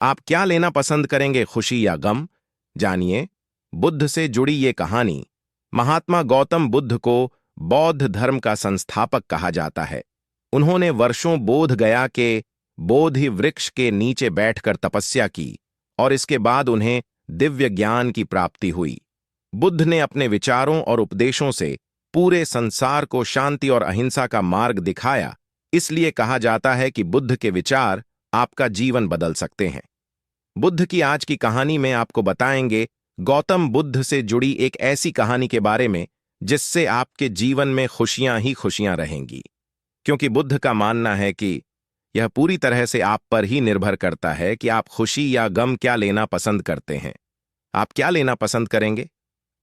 आप क्या लेना पसंद करेंगे, खुशी या गम? जानिए बुद्ध से जुड़ी ये कहानी। महात्मा गौतम बुद्ध को बौद्ध धर्म का संस्थापक कहा जाता है। उन्होंने वर्षों बोध गया के बोधि वृक्ष के नीचे बैठकर तपस्या की और इसके बाद उन्हें दिव्य ज्ञान की प्राप्ति हुई। बुद्ध ने अपने विचारों और उपदेशों से पूरे संसार को शांति और अहिंसा का मार्ग दिखाया। इसलिए कहा जाता है कि बुद्ध के विचार आपका जीवन बदल सकते हैं। बुद्ध की आज की कहानी में आपको बताएंगे गौतम बुद्ध से जुड़ी एक ऐसी कहानी के बारे में जिससे आपके जीवन में खुशियां ही खुशियां रहेंगी, क्योंकि बुद्ध का मानना है कि यह पूरी तरह से आप पर ही निर्भर करता है कि आप खुशी या गम क्या लेना पसंद करते हैं। आप क्या लेना पसंद करेंगे,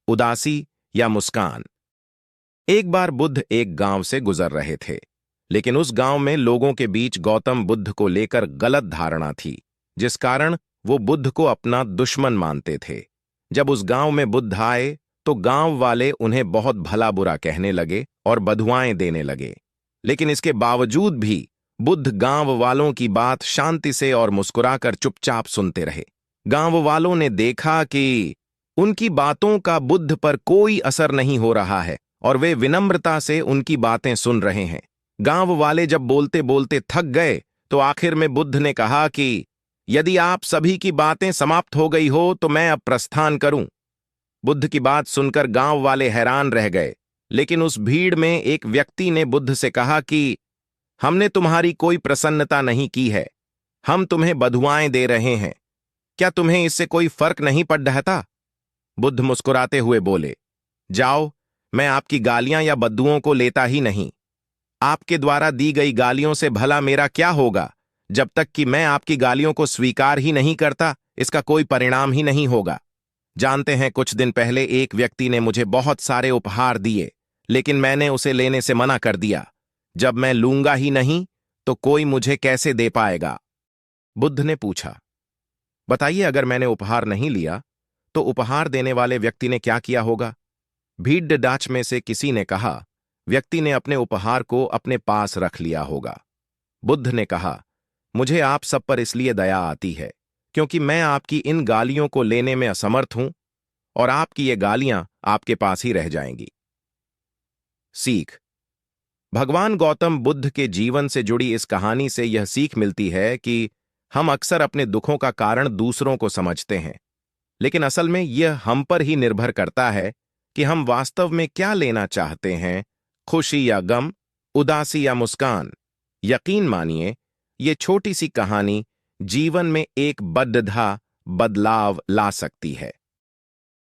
उदासी या मुस्कान? एक बार बुद्ध एक गांव से गुजर रहे थे, लेकिन उस गांव में लोगों के बीच गौतम बुद्ध को लेकर गलत धारणा थी, जिस कारण वो बुद्ध को अपना दुश्मन मानते थे। जब उस गांव में बुद्ध आए तो गांव वाले उन्हें बहुत भला बुरा कहने लगे और बधुआएं देने लगे, लेकिन इसके बावजूद भी बुद्ध गांव वालों की बात शांति से और मुस्कुराकर चुपचाप सुनते रहे। गांव वालों ने देखा कि उनकी बातों का बुद्ध पर कोई असर नहीं हो रहा है और वे विनम्रता से उनकी बातें सुन रहे हैं। गांव वाले जब बोलते बोलते थक गए तो आखिर में बुद्ध ने कहा कि यदि आप सभी की बातें समाप्त हो गई हो तो मैं अब प्रस्थान करूं। बुद्ध की बात सुनकर गांव वाले हैरान रह गए, लेकिन उस भीड़ में एक व्यक्ति ने बुद्ध से कहा कि हमने तुम्हारी कोई प्रसन्नता नहीं की है, हम तुम्हें बधुआएं दे रहे हैं, क्या तुम्हें इससे कोई फर्क नहीं पड़ रहा था? बुद्ध मुस्कुराते हुए बोले, जाओ, मैं आपकी गालियां या बद्दुओं को लेता ही नहीं। आपके द्वारा दी गई गालियों से भला मेरा क्या होगा? जब तक कि मैं आपकी गालियों को स्वीकार ही नहीं करता, इसका कोई परिणाम ही नहीं होगा। जानते हैं, कुछ दिन पहले एक व्यक्ति ने मुझे बहुत सारे उपहार दिए, लेकिन मैंने उसे लेने से मना कर दिया। जब मैं लूंगा ही नहीं तो कोई मुझे कैसे दे पाएगा? बुद्ध ने पूछा, बताइए, अगर मैंने उपहार नहीं लिया तो उपहार देने वाले व्यक्ति ने क्या किया होगा? भीड़ डाच में से किसी ने कहा, व्यक्ति ने अपने उपहार को अपने पास रख लिया होगा। बुद्ध ने कहा, मुझे आप सब पर इसलिए दया आती है क्योंकि मैं आपकी इन गालियों को लेने में असमर्थ हूं और आपकी ये गालियां आपके पास ही रह जाएंगी। सीख। भगवान गौतम बुद्ध के जीवन से जुड़ी इस कहानी से यह सीख मिलती है कि हम अक्सर अपने दुखों का कारण दूसरों को समझते हैं, लेकिन असल में यह हम पर ही निर्भर करता है कि हम वास्तव में क्या लेना चाहते हैं, खुशी या गम, उदासी या मुस्कान। यकीन मानिए, ये छोटी सी कहानी जीवन में एक बड़ा बदलाव ला सकती है।